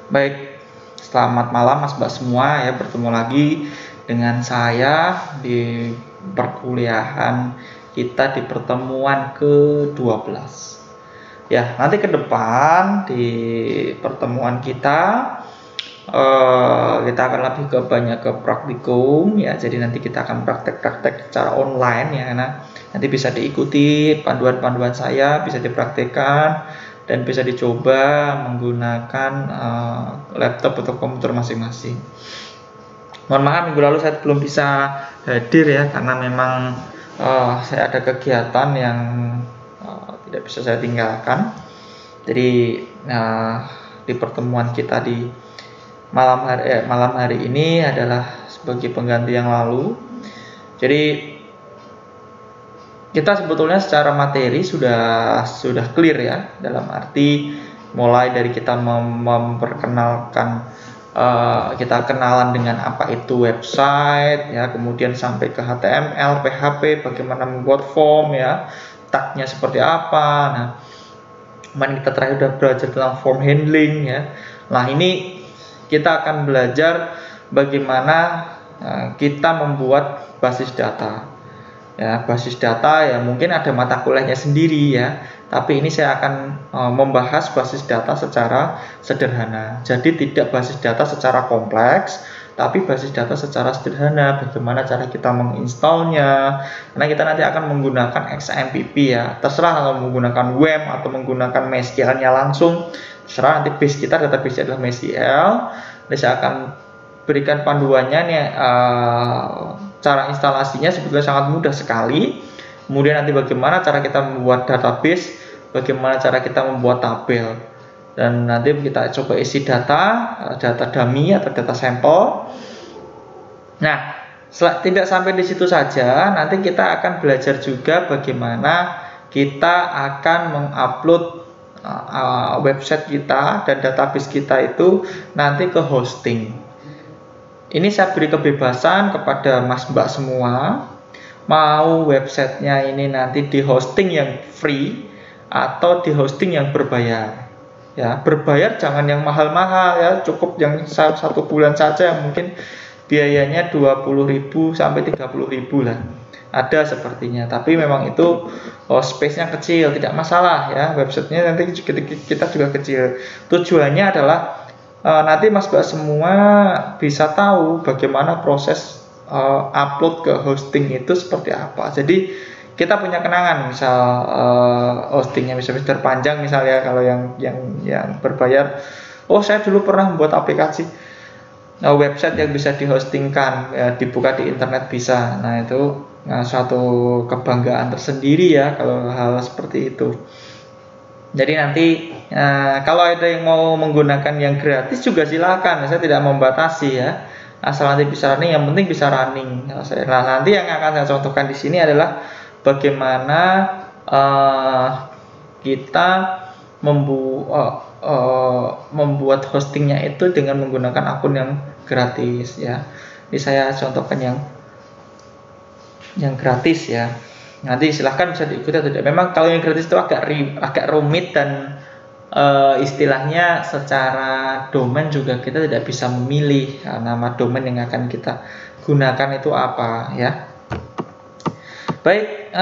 Baik, selamat malam Mas Mbak semua ya, bertemu lagi dengan saya di perkuliahan kita di pertemuan ke-12. Ya, nanti ke depan di pertemuan kita akan lebih ke banyak ke praktikum ya. Jadi nanti kita akan praktek-praktek secara online ya, nanti bisa diikuti panduan-panduan saya, bisa dipraktekkan dan bisa dicoba menggunakan laptop atau komputer masing-masing. Mohon maaf minggu lalu saya belum bisa hadir ya, karena memang saya ada kegiatan yang tidak bisa saya tinggalkan. Jadi di pertemuan kita di malam hari ini adalah sebagai pengganti yang lalu. Jadi kita sebetulnya secara materi sudah clear ya, dalam arti mulai dari kita memperkenalkan kita kenalan dengan apa itu website ya, kemudian sampai ke HTML, PHP, bagaimana membuat form ya, tagnya seperti apa. Nah, kemarin kita terakhir sudah belajar tentang form handling ya. Nah, ini kita akan belajar bagaimana kita membuat basis data. Ya, basis data ya mungkin ada mata kuliahnya sendiri ya, tapi ini saya akan membahas basis data secara sederhana. Jadi tidak basis data secara kompleks, tapi basis data secara sederhana. Bagaimana cara kita menginstalnya, karena kita nanti akan menggunakan XAMPP ya, terserah kalau menggunakan WAMP atau menggunakan MySQL-nya langsung, terserah. Nanti base kita, database adalah MySQL. Nanti saya akan berikan panduannya nih, cara instalasinya sebetulnya sangat mudah sekali. Kemudian nanti bagaimana cara kita membuat database, bagaimana cara kita membuat tabel, dan nanti kita coba isi data dummy atau data sampel. Nah, tidak sampai di situ saja, nanti kita akan belajar juga bagaimana kita akan mengupload website kita dan database kita itu nanti ke hosting. Ini saya beri kebebasan kepada Mas Mbak semua, mau websitenya ini nanti di hosting yang free atau di hosting yang berbayar. Ya, berbayar jangan yang mahal-mahal ya, cukup yang 1 bulan saja, yang mungkin biayanya 20.000 sampai 30.000 lah. Ada sepertinya, tapi memang itu space-nya kecil, tidak masalah ya. Websitenya nanti kita juga kecil. Tujuannya adalah nanti Mas Mbak semua bisa tahu bagaimana proses upload ke hosting itu seperti apa. Jadi kita punya kenangan, misal hostingnya bisa terpanjang misalnya, kalau yang berbayar. Oh, saya dulu pernah membuat aplikasi website yang bisa dihostingkan ya, dibuka di internet bisa. Nah, itu suatu kebanggaan tersendiri ya kalau hal seperti itu. Jadi nanti kalau ada yang mau menggunakan yang gratis juga silakan, saya tidak membatasi ya, asal nanti bisa running, yang penting bisa running. Nah, nanti yang akan saya contohkan di sini adalah bagaimana kita membuat hostingnya itu dengan menggunakan akun yang gratis ya. Ini saya contohkan yang gratis ya. Nanti silahkan bisa diikuti atau tidak. Memang kalau yang gratis itu agak rumit, dan istilahnya secara domain juga kita tidak bisa memilih nama domain yang akan kita gunakan itu apa ya. Baik,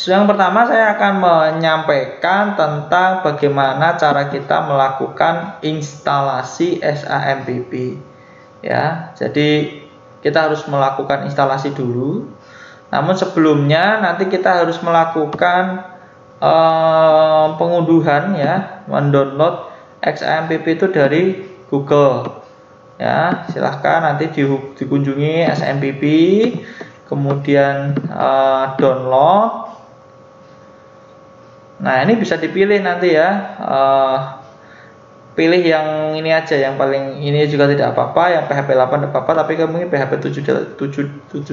yang pertama saya akan menyampaikan tentang bagaimana cara kita melakukan instalasi XAMPP ya. Jadi kita harus melakukan instalasi dulu. Namun sebelumnya nanti kita harus melakukan pengunduhan ya, mendownload XAMPP itu dari Google ya. Silahkan nanti dikunjungi XAMPP, kemudian download. Nah, ini bisa dipilih nanti ya, pilih yang ini aja, yang paling ini juga tidak apa-apa, yang PHP 8 tidak apa-apa, tapi mungkin PHP 7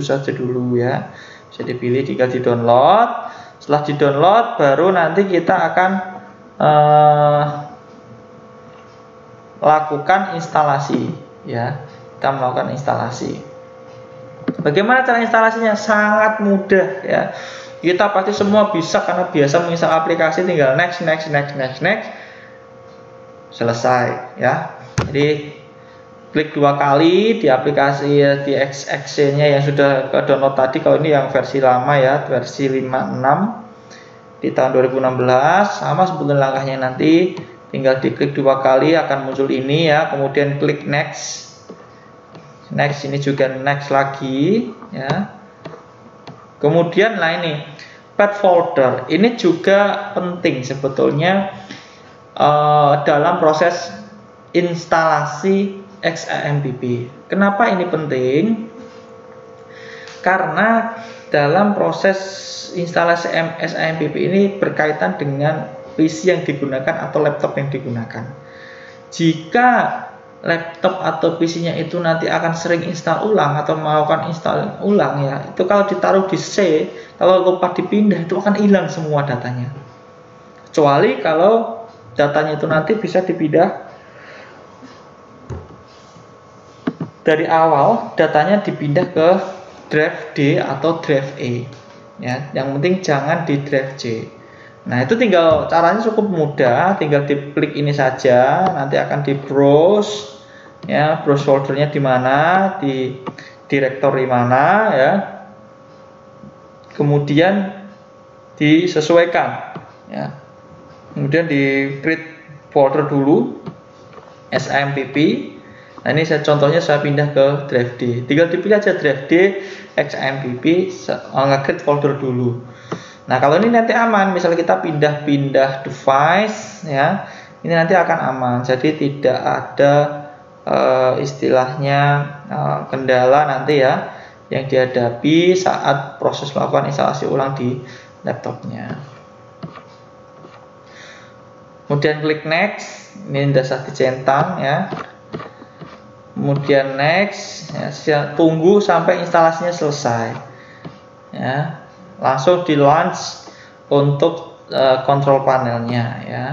saja dulu ya. Bisa dipilih jika di-download. Setelah di-download baru nanti kita akan lakukan instalasi ya. Kita melakukan instalasi. Bagaimana cara instalasinya? Sangat mudah ya. Kita pasti semua bisa karena biasa menginstal aplikasi, tinggal next. selesai ya. Jadi klik 2 kali di aplikasi di exe-nya yang sudah ke download tadi. Kalau ini yang versi lama ya, versi 56 di tahun 2016. Sama sebetulnya langkahnya, nanti tinggal diklik 2 kali akan muncul ini ya, kemudian klik next. Next, ini juga next lagi ya. Kemudian nah ini path folder, ini juga penting sebetulnya dalam proses instalasi XAMPP. Kenapa ini penting? Karena dalam proses instalasi XAMPP ini berkaitan dengan PC yang digunakan atau laptop yang digunakan. Jika laptop atau PC-nya itu nanti akan sering install ulang atau melakukan install ulang ya, itu kalau ditaruh di C, kalau lupa dipindah itu akan hilang semua datanya. Kecuali kalau datanya itu nanti bisa dipindah dari awal, datanya dipindah ke drive D atau drive E ya. Yang penting jangan di drive C. Nah, itu tinggal caranya cukup mudah, tinggal diklik ini saja, nanti akan di browse ya, browse foldernya di mana, di directory mana ya. Kemudian disesuaikan ya. Kemudian di create folder dulu XAMPP. Nah, ini contohnya saya pindah ke drive D. Tinggal dipilih aja drive D, XAMPP, nge-create folder dulu. Nah, kalau ini nanti aman, misalnya kita pindah-pindah device ya, ini nanti akan aman. Jadi tidak ada istilahnya kendala nanti ya yang dihadapi saat proses melakukan instalasi ulang di laptopnya. Kemudian klik next, ini sudah dicentang ya. Kemudian next ya, tunggu sampai instalasinya selesai ya, langsung di launch untuk control panelnya ya.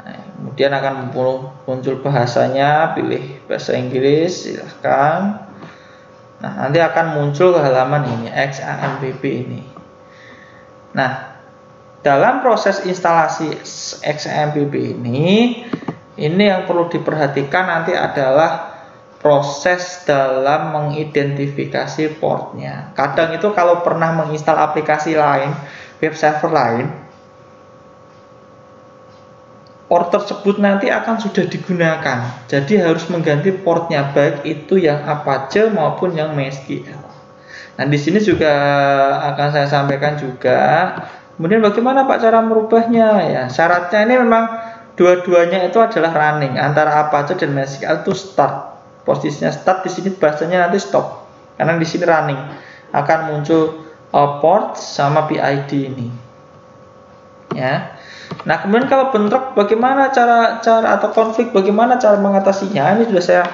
Nah, kemudian akan muncul bahasanya, pilih bahasa Inggris silahkan. Nah, nanti akan muncul ke halaman ini XAMPP ini. Nah, dalam proses instalasi XAMPP ini yang perlu diperhatikan nanti adalah proses dalam mengidentifikasi portnya. Kadang itu kalau pernah menginstal aplikasi lain, web server lain, port tersebut nanti akan sudah digunakan. Jadi harus mengganti portnya, baik itu yang Apache maupun yang MySQL. Nah, di sini juga akan saya sampaikan juga. Kemudian bagaimana Pak cara merubahnya ya? Syaratnya ini memang dua-duanya itu adalah running, antara Apache dan MySQL itu start. Posisinya start, di sini bahasanya nanti stop. Karena di sini running akan muncul port sama PID ini. Ya. Nah, kemudian kalau bentrok bagaimana cara atau konflik bagaimana cara mengatasinya? Ini sudah saya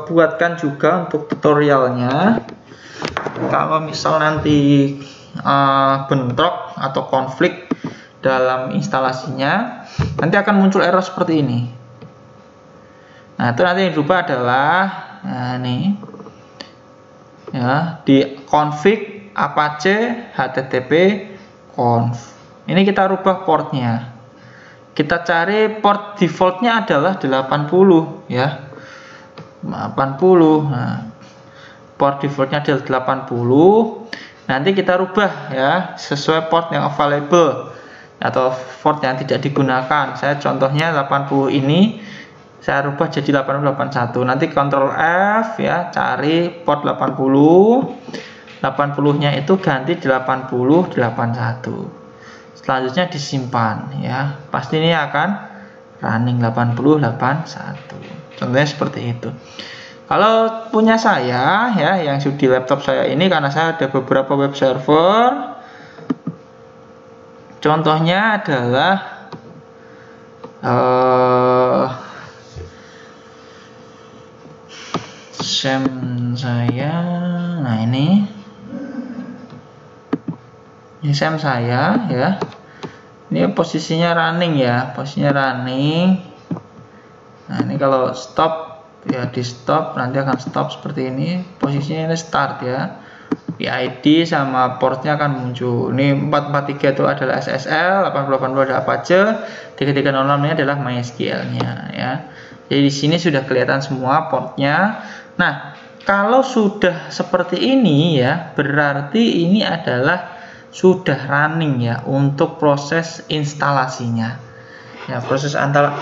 buatkan juga untuk tutorialnya. Kalau misal nanti bentrok atau konflik dalam instalasinya, nanti akan muncul error seperti ini. Nah, itu nanti yang dirubah adalah ini ya, di config apache http conf. Ini kita rubah portnya. Kita cari port defaultnya adalah 80 ya. 80. Nah, port defaultnya adalah 80. Nanti kita rubah ya sesuai port yang available atau port yang tidak digunakan. Saya contohnya 80 ini saya rubah jadi 8081. Nanti Ctrl F ya, cari port 80. 80-nya itu ganti 8081. Selanjutnya disimpan ya. Pasti ini akan running 8081. Contohnya seperti itu. Kalau punya saya ya, yang di laptop saya ini, karena saya ada beberapa web server. Contohnya adalah SAM saya. Nah, ini SAM saya ya. Ini posisinya running ya, posisinya running. Nah, ini kalau stop ya, di stop nanti akan stop seperti ini. Posisinya ini start ya. PID sama portnya akan muncul. Ini 443 itu adalah SSL, 8080 ada Apache, 3306 ini adalah MySQL-nya ya. Jadi di sini sudah kelihatan semua portnya. Nah, kalau sudah seperti ini ya, berarti ini adalah sudah running ya untuk proses instalasinya. Ya, proses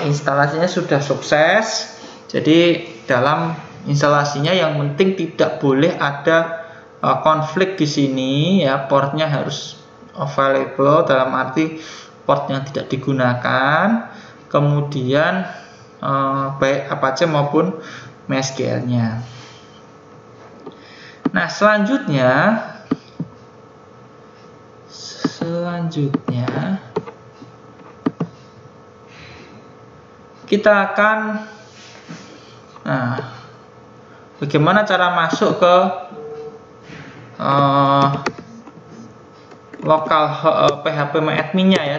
instalasinya sudah sukses. Jadi dalam instalasinya yang penting tidak boleh ada konflik di sini ya, portnya harus available dalam arti port yang tidak digunakan, kemudian baik Apache maupun MySQL-nya. Nah, selanjutnya kita akan bagaimana cara masuk ke lokal PHP MyAdmin-nya ya,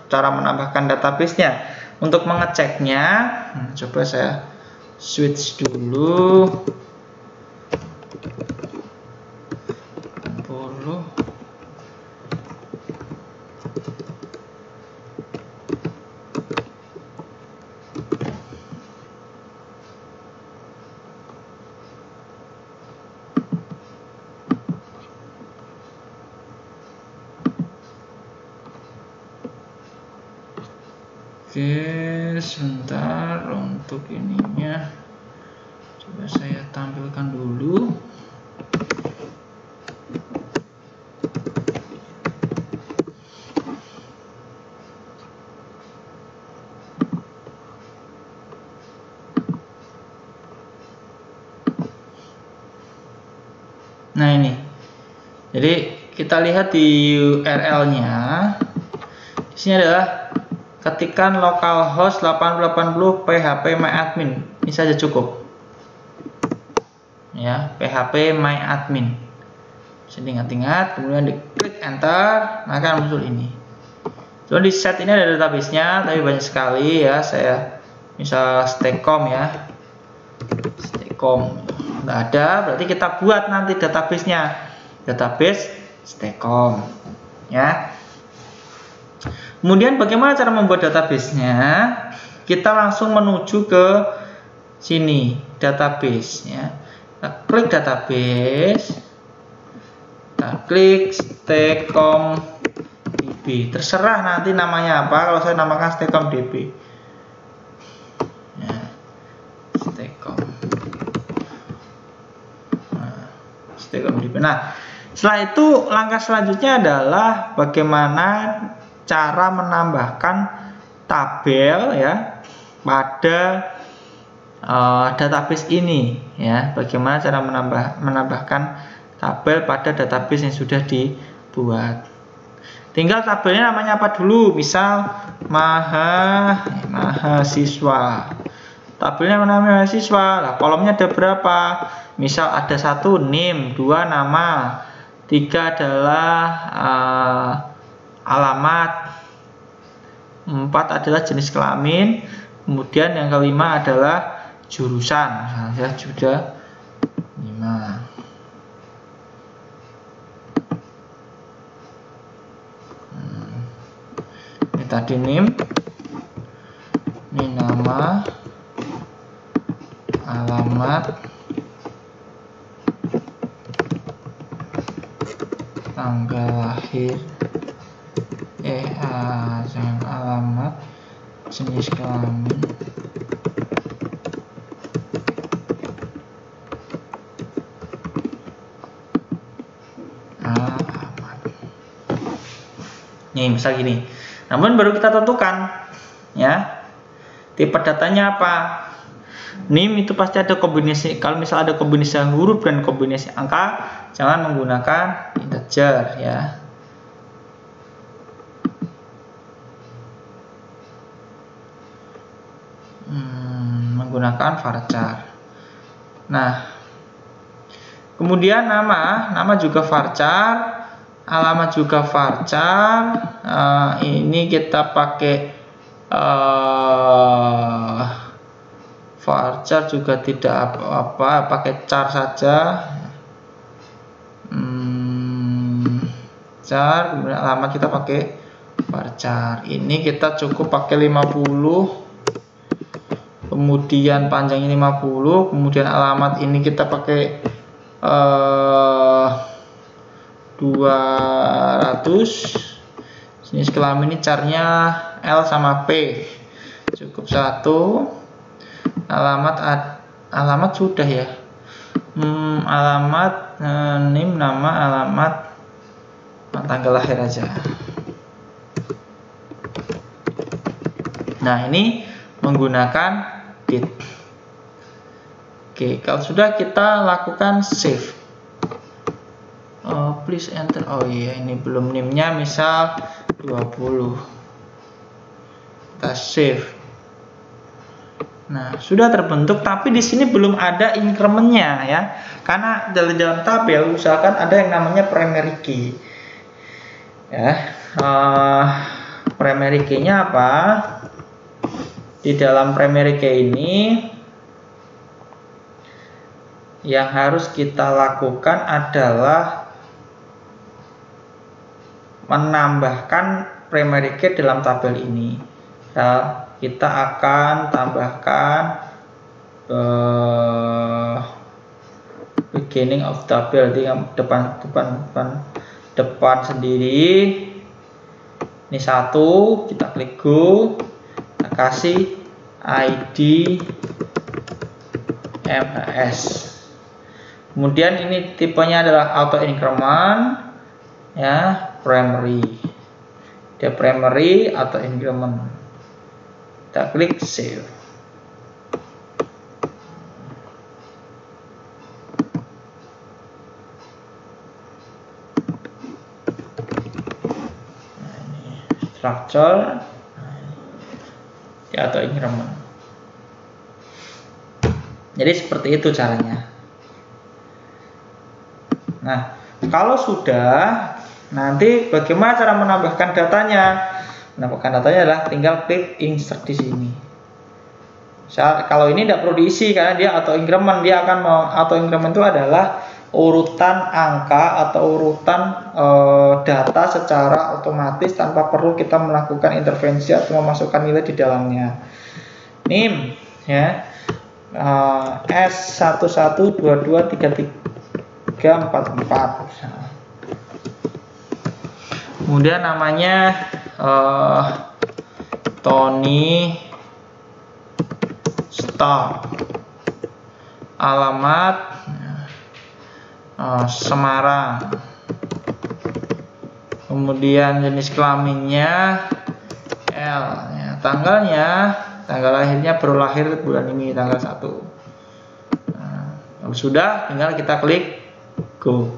cara menambahkan database-nya. Untuk mengeceknya, coba saya switch dulu. 60. Oke, sebentar untuk ininya. Coba saya tampilkan dulu. Nah, ini. Jadi kita lihat di URL-nya. Di sini adalah ketikkan localhost 8080 PHP MyAdmin. Ini saja cukup. Ya, PHP MyAdmin. Bisa diingat-ingat, kemudian diklik enter, maka muncul ini. Cuma di set ini ada database-nya, tapi banyak sekali ya. Saya misal Stacom ya. Stacom nggak ada, berarti kita buat nanti database-nya. Database Stacom ya. Kemudian bagaimana cara membuat database-nya? Kita langsung menuju ke sini, database ya. Kita klik database. Kita klik Stacom DB. Terserah nanti namanya apa. Kalau saya namakan Stacom DB. Ya. Stacom. Stacom DB. Nah, setelah itu langkah selanjutnya adalah bagaimana cara menambahkan tabel ya pada database ini ya. Bagaimana cara menambahkan tabel pada database yang sudah dibuat. Tinggal tabelnya namanya apa dulu, misal mahasiswa. Tabelnya namanya mahasiswa. Nah, kolomnya ada berapa? Misal ada 1 name, 2 nama, 3 adalah alamat, 4 adalah jenis kelamin, kemudian yang kelima adalah jurusan. Saya sudah 5. Ini tadi name, ini nama, alamat, tanggal lahir, alamat, jenis kelamin, alamat. Nih misal gini. Namun baru kita tentukan ya tipe datanya apa. NIM itu pasti ada kombinasi. Kalau misal ada kombinasi huruf dan kombinasi angka, jangan menggunakan integer ya. Menggunakan varchar. Nah, kemudian nama juga varchar, alamat juga varchar. Ini kita pakai varchar juga tidak apa-apa, pakai char saja. varchar, kemudian alamat kita pakai varchar. Ini kita cukup pakai 50, kemudian panjangnya 50, kemudian alamat ini kita pakai 200. Jenis kelamin ini carnya L sama P, cukup 1. Alamat sudah ya. Alamat NIM, nama, alamat, tanggal lahir aja. Nah, ini menggunakan git. Oke, kalau sudah kita lakukan save. Please enter. Oh iya, ini belum NIM-nya, misal 20. Kita save. Nah, sudah terbentuk, tapi di sini belum ada increment-nya ya. Karena dalam tabel usahakan ada yang namanya primary key. Ya, primary key-nya apa? Di dalam primary key ini yang harus kita lakukan adalah menambahkan primary key dalam tabel ini. Ya, kita akan tambahkan beginning of tabel di depan sendiri. Ini 1, kita klik go, kita kasih ID MHS. Kemudian ini tipenya adalah auto increment ya, primary. Dia primary auto increment. Kita klik save. Nah, ini structure atau increment. Jadi seperti itu caranya. Nah, kalau sudah, nanti bagaimana cara menambahkan datanya? Menambahkan datanya adalah tinggal klik insert di sini. Kalau ini tidak perlu diisi karena dia auto increment. Dia akan auto increment itu adalah urutan angka atau urutan data secara otomatis tanpa perlu kita melakukan intervensi atau memasukkan nilai di dalamnya. NIM ya, S11223344. Kemudian namanya Tony Star, alamat Semarang, kemudian jenis kelaminnya L ya, tanggal lahirnya baru lahir bulan ini tanggal 1. Kalau sudah, tinggal kita klik go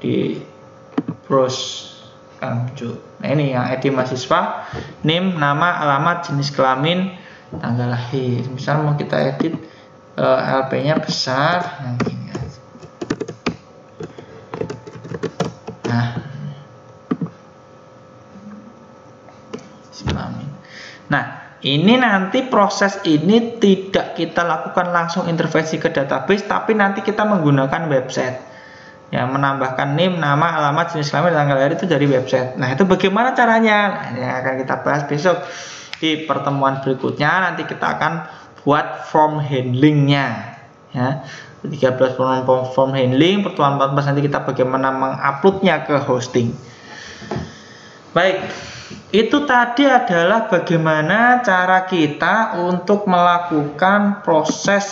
di browse kan muncul. Nah, ini yang ID mahasiswa, NIM, nama, alamat, jenis kelamin, tanggal lahir. Misal mau kita edit LP-nya besar, yang ini aja. Nah, ini nanti proses ini tidak kita lakukan langsung intervensi ke database, tapi nanti kita menggunakan website. Ya, menambahkan NIM, nama, alamat, jenis kelamin, tanggal lahir itu dari website. Nah, itu bagaimana caranya? Nah, ini akan kita bahas besok di pertemuan berikutnya. Nanti kita akan buat form handlingnya. Ya, 13 form handling, pertemuan 14 nanti kita bagaimana menguploadnya ke hosting. Baik, itu tadi adalah bagaimana cara kita untuk melakukan proses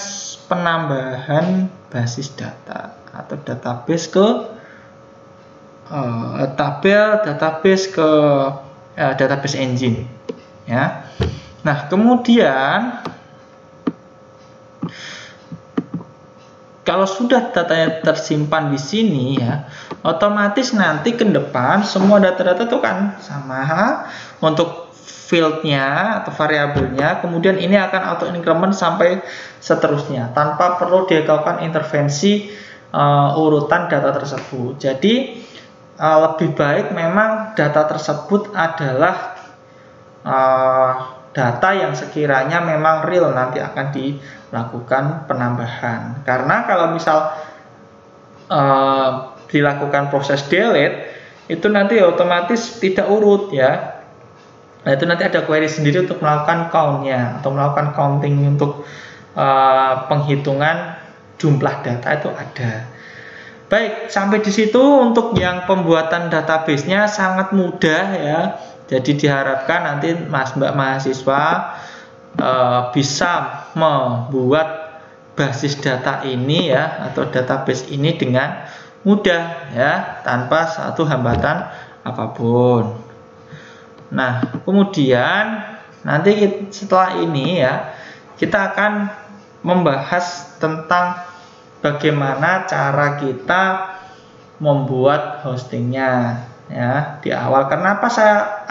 penambahan basis data atau database ke database engine ya. Nah, kemudian kalau sudah datanya tersimpan di sini ya, otomatis nanti ke depan semua data-data itu kan sama untuk fieldnya atau variabelnya, kemudian ini akan auto increment sampai seterusnya tanpa perlu dilakukan intervensi urutan data tersebut. Jadi lebih baik memang data tersebut adalah data yang sekiranya memang real nanti akan dilakukan penambahan. Karena kalau misal dilakukan proses delete, itu nanti otomatis tidak urut ya. Nah, itu nanti ada query sendiri untuk melakukan count-nya atau melakukan counting untuk penghitungan jumlah data itu ada. Baik, sampai di situ untuk yang pembuatan database-nya sangat mudah ya. Jadi diharapkan nanti Mas-Mbak mahasiswa bisa membuat basis data ini ya atau database ini dengan mudah ya, tanpa satu hambatan apapun. Nah, kemudian nanti setelah ini ya, kita akan membahas tentang bagaimana cara kita membuat hostingnya ya di awal. Kenapa saya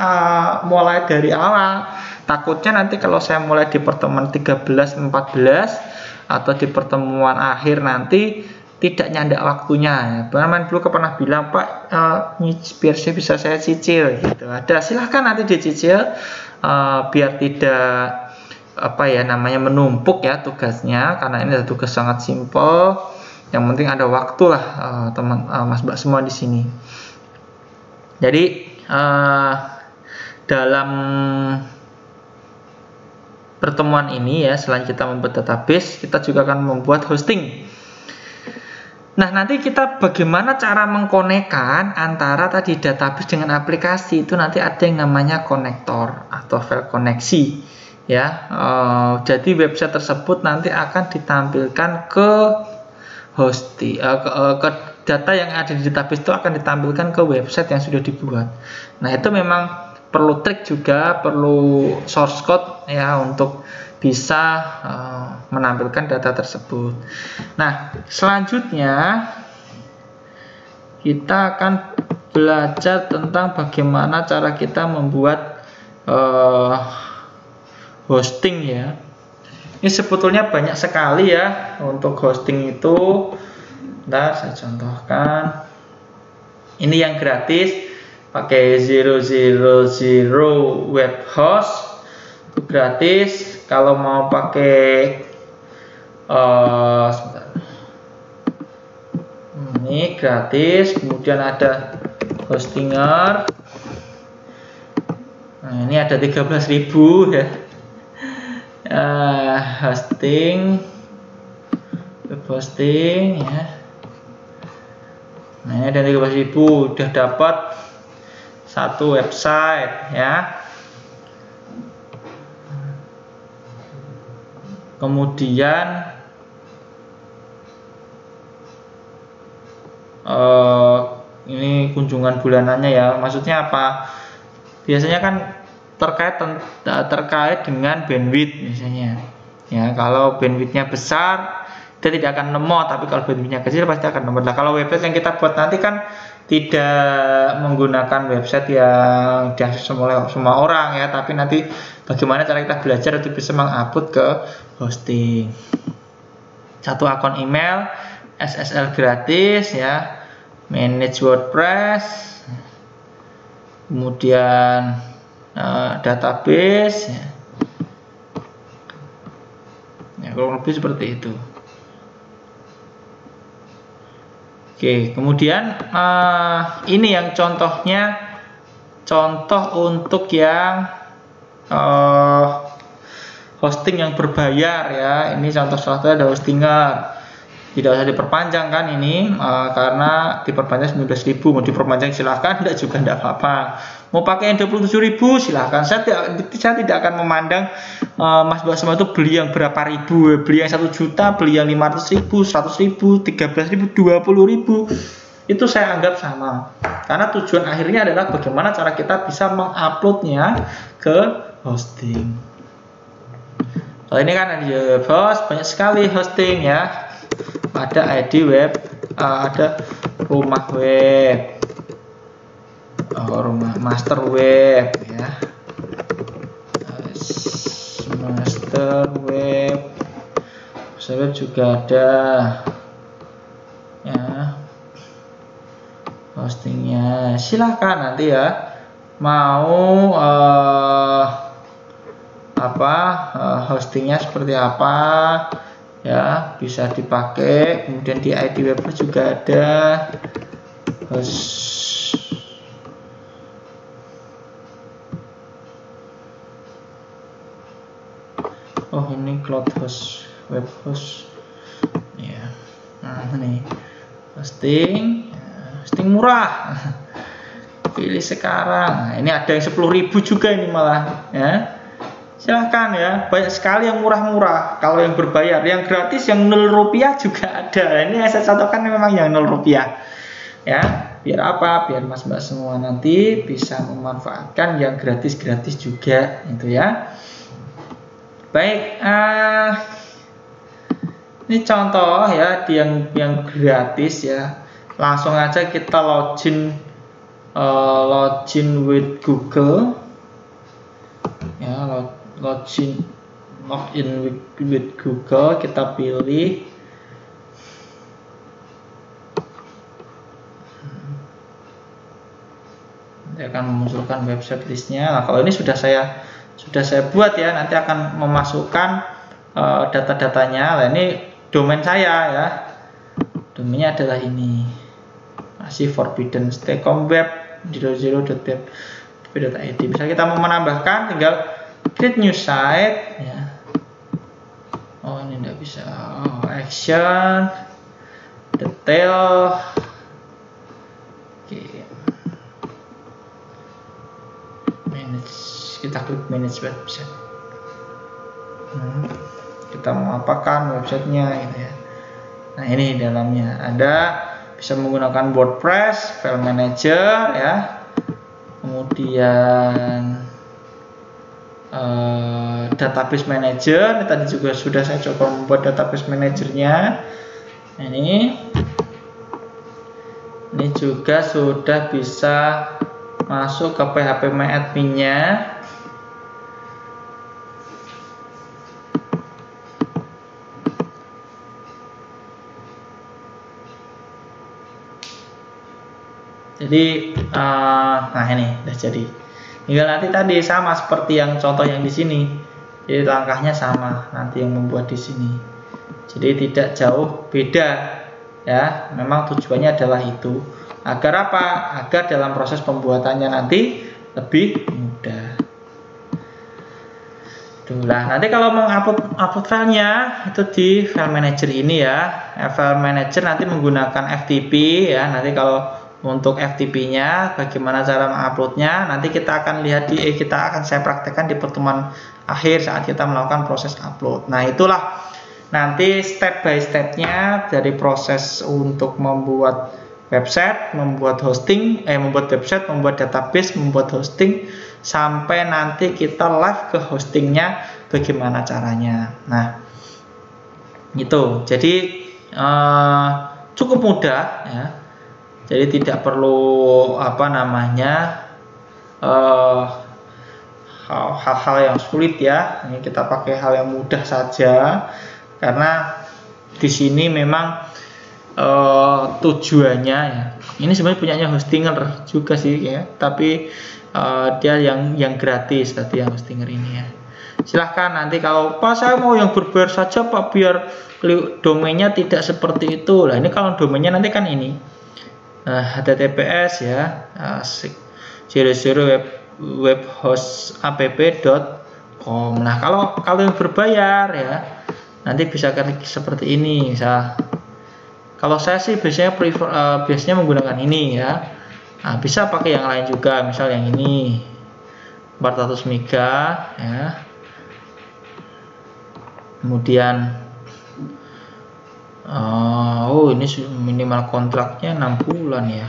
mulai dari awal? Takutnya nanti kalau saya mulai di pertemuan 13-14 atau di pertemuan akhir nanti tidak nyandak waktunya ya. Teman-teman dulu pernah bilang, Pak, biar saya bisa saya cicil gitu. Ada, silahkan nanti dicicil biar tidak namanya menumpuk ya tugasnya, karena ini adalah tugas sangat simple. Yang penting ada waktu lah teman Mas Mbak semua di sini. Jadi dalam pertemuan ini ya, selain kita membuat database, kita juga akan membuat hosting. Nah, nanti kita bagaimana cara mengkonekkan antara tadi database dengan aplikasi, itu nanti ada yang namanya konektor atau file koneksi ya. Jadi website tersebut nanti akan ditampilkan ke hosting, ke data yang ada di database itu akan ditampilkan ke website yang sudah dibuat. Nah, itu memang perlu trik juga, perlu source code ya untuk bisa menampilkan data tersebut. Nah, selanjutnya kita akan belajar tentang bagaimana cara kita membuat hosting ya. Ini sebetulnya banyak sekali ya untuk hosting itu. Bentar, saya contohkan. Ini yang gratis, pakai 000 web host, gratis. Kalau mau pakai ini gratis. Kemudian ada hostinger. Nah, ini ada 13.000 ya. Hosting, web hosting ya. Nah, ini ada 13.000, udah dapat satu website ya. Kemudian ini kunjungan bulanannya ya. Maksudnya apa? Biasanya kan terkait dengan bandwidth misalnya. Ya, kalau bandwidthnya besar dia tidak akan lemot, tapi kalau bandwidthnya kecil pasti akan lemot. Nah, kalau website yang kita buat nanti kan tidak menggunakan website yang diakses oleh semua orang ya, tapi nanti bagaimana cara kita belajar untuk bisa mengupload ke hosting. Satu akun email, SSL gratis ya, manage WordPress, kemudian database ya, kurang lebih seperti itu. Oke, kemudian ini yang contohnya, contoh untuk yang hosting yang berbayar ya. Ini contoh salah satunya ada hostinger. Tidak usah diperpanjang kan ini, karena diperpanjang 19.000. Mau diperpanjang silahkan, tidak juga tidak apa-apa. Mau pakai yang 27.000 silahkan. Saya tidak akan memandang Mas Mbak semua itu beli yang berapa ribu, beli yang 1 juta, beli yang 500.000, 100.000, 13.000, 20.000. Itu saya anggap sama. Karena tujuan akhirnya adalah bagaimana cara kita bisa menguploadnya ke hosting. Kalau ini kan ada web host, banyak sekali hosting ya. Ada ID web, ada rumah web, rumah master web ya, master web, web juga ada ya. Hostingnya silahkan nanti ya, mau hostingnya seperti apa ya, bisa dipakai. Kemudian di ID web juga ada Oh, ini cloud host, web host ya. Nah, ini hosting, hosting murah. Pilih sekarang. Nah, ini ada yang 10.000 juga ini malah ya. Silahkan ya, banyak sekali yang murah-murah. Kalau yang berbayar, yang gratis yang 0 rupiah juga ada. Ini yang saya contohkan memang yang 0 rupiah ya. Biar apa? Biar mas mbak semua nanti bisa memanfaatkan yang gratis-gratis juga itu ya. Baik, ini contoh ya yang gratis ya. Langsung aja kita login with Google ya, login with Google, kita pilih nanti akan memunculkan website listnya. Nah, kalau ini sudah saya buat ya, nanti akan memasukkan data-datanya. Nah, ini domain saya ya, domainnya adalah ini, masih forbidden-web 00.web.id. Bisa kita mau menambahkan, tinggal create new site ya. Oh, ini tidak bisa. Oh, action, detail. Oke. Manage, kita klik manage website. Kita mau apakan websitenya gitu ya. Nah, ini dalamnya ada, bisa menggunakan WordPress, file manager ya, kemudian database manager. Ini tadi juga sudah saya coba membuat database manajernya. Ini juga sudah bisa masuk ke phpMyAdmin-nya. Jadi, nah ini udah jadi. Tinggal nanti tadi sama seperti yang contoh yang di sini. Jadi langkahnya sama nanti yang membuat di sini. Jadi tidak jauh beda ya. Memang tujuannya adalah itu. Agar apa? Agar dalam proses pembuatannya nanti lebih mudah. Itulah. Nanti kalau mau upload filenya itu di file manager ini ya. File manager nanti menggunakan FTP ya. Nanti kalau untuk FTP-nya bagaimana cara menguploadnya nanti kita akan lihat saya praktekkan di pertemuan akhir saat kita melakukan proses upload. Nah, itulah nanti step by stepnya dari proses untuk membuat website, membuat hosting, membuat website, membuat database, membuat hosting, sampai nanti kita live ke hostingnya bagaimana caranya. Nah, itu jadi cukup mudah ya. Jadi tidak perlu hal-hal yang sulit ya. Ini kita pakai hal yang mudah saja karena di sini memang tujuannya ya. Ini sebenarnya punyanya Hostinger juga sih ya, tapi dia yang gratis tadi yang Hostinger ini ya. Silahkan nanti kalau Pak saya mau yang berbayar saja Pak, biar domainnya tidak seperti itu. Nah, ini kalau domainnya nanti kan ini. HTTPS ya, 00webhostapp.com. Nah, kalau yang berbayar ya, nanti bisa klik seperti ini. Misal, kalau saya sih biasanya menggunakan ini ya. Nah, bisa pakai yang lain juga, misal yang ini 400 MB ya. Kemudian ini minimal kontraknya 6 bulan ya.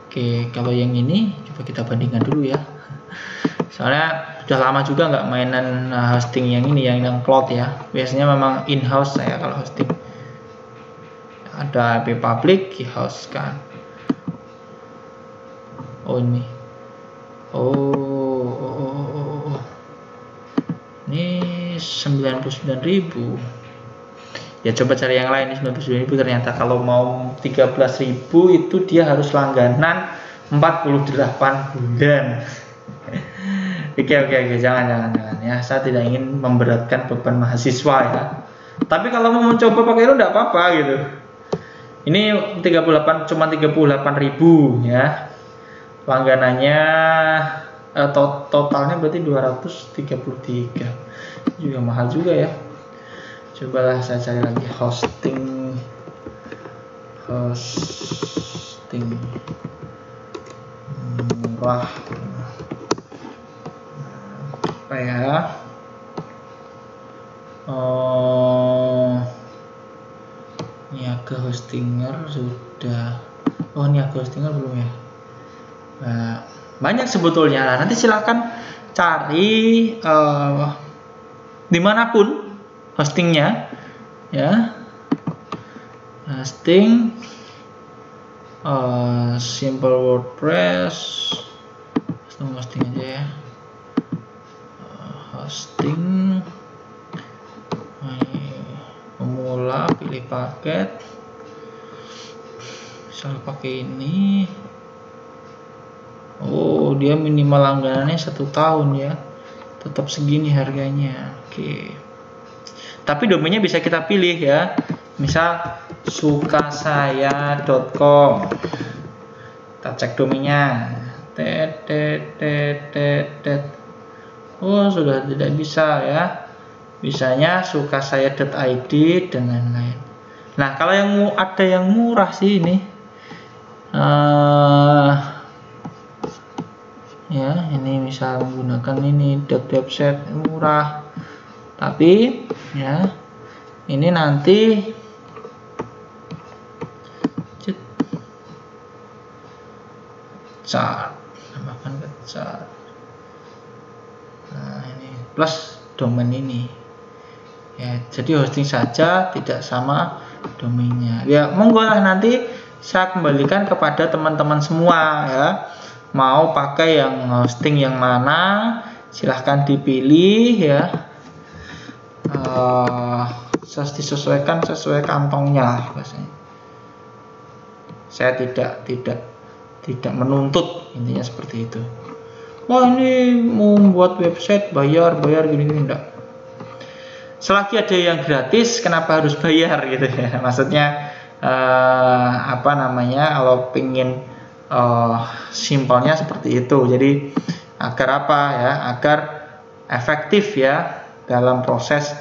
Oke, kalau yang ini coba kita bandingkan dulu ya. Soalnya sudah lama juga nggak mainan hosting yang ini, yang cloud ya. Biasanya memang in-house saya kalau hosting. Ada IP public, in-house kan. Oh ini. Ini 99.000. Ya coba cari yang lain. Ini 99.000 ternyata. Kalau mau 13.000 itu dia harus langganan 48 bulan. Oke, jangan ya. Saya tidak ingin memberatkan beban mahasiswa ya. Tapi kalau mau mencoba pakai itu enggak apa-apa gitu. Ini cuma 38.000 ya. langganannya totalnya berarti 233, juga mahal juga ya. Cobalah saya cari lagi hosting murah apa ya. Niaga Hostinger sudah. Niaga Hostinger belum ya. Banyak sebetulnya. Nah, nanti silahkan cari dimanapun hostingnya ya. Hosting Simple WordPress, hosting aja ya. Hosting pemula, pilih paket, misal pakai ini. Dia minimal langganannya 1 tahun ya, tetap segini harganya. Oke, tapi domainnya bisa kita pilih ya, misal sukasaya.com. Kita cek domainnya. Sudah tidak bisa ya. Bisanya sukasaya.id dan lain-lain. Nah, kalau yang ada yang murah sih ini. Ya, ini misal menggunakan ini website murah. Tapi ya, ini nanti chart, tambahkan ke chart. Nah, ini plus domain ini ya, jadi hosting saja, tidak sama domainnya ya. Monggo lah, nanti saya kembalikan kepada teman-teman semua ya, mau pakai yang hosting yang mana silahkan dipilih ya. Disesuaikan sesuai kantongnya biasanya. Saya tidak menuntut, intinya seperti itu. Ini mau buat website bayar gini enggak. Selagi ada yang gratis, kenapa harus bayar gitu ya? Maksudnya kalau pingin simpelnya seperti itu. Jadi agar apa ya? Agar efektif ya dalam proses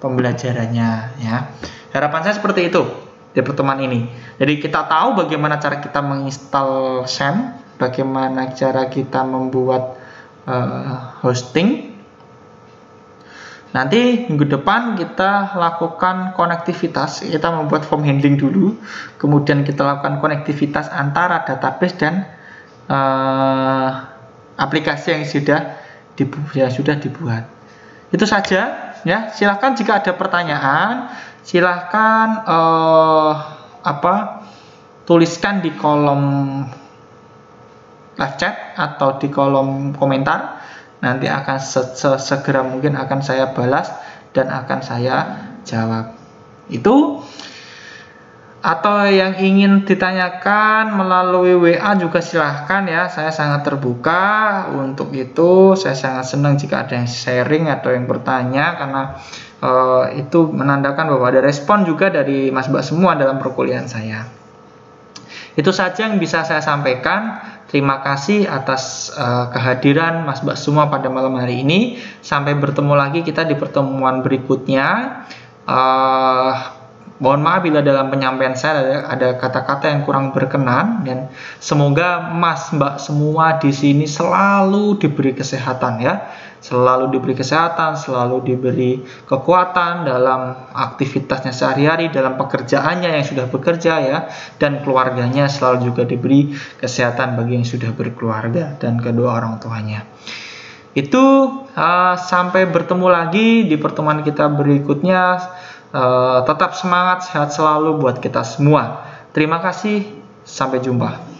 pembelajarannya ya. Harapan saya seperti itu di pertemuan ini. Jadi kita tahu bagaimana cara kita menginstal SAM, bagaimana cara kita membuat hosting. Nanti minggu depan kita lakukan konektivitas, kita membuat form handling dulu, kemudian kita lakukan konektivitas antara database dan aplikasi yang sudah dibuat. Itu saja ya. Silahkan jika ada pertanyaan, silahkan tuliskan di kolom live chat atau di kolom komentar. Nanti akan segera mungkin akan saya balas dan akan saya jawab. Itu, atau yang ingin ditanyakan melalui WA juga silahkan ya. Saya sangat terbuka untuk itu. Saya sangat senang jika ada yang sharing atau yang bertanya, karena itu menandakan bahwa ada respon juga dari Mas-Mbak semua dalam perkuliahan saya. Itu saja yang bisa saya sampaikan. Terima kasih atas kehadiran Mas-Mbak semua pada malam hari ini. Sampai bertemu lagi kita di pertemuan berikutnya. Mohon maaf bila dalam penyampaian saya ada kata-kata yang kurang berkenan, dan semoga Mas-Mbak semua di sini selalu diberi kesehatan ya. Selalu diberi kesehatan, selalu diberi kekuatan dalam aktivitasnya sehari-hari, dalam pekerjaannya yang sudah bekerja ya, dan keluarganya selalu juga diberi kesehatan bagi yang sudah berkeluarga dan kedua orang tuanya. Itu sampai bertemu lagi di pertemuan kita berikutnya. Tetap semangat, sehat selalu buat kita semua. Terima kasih, sampai jumpa.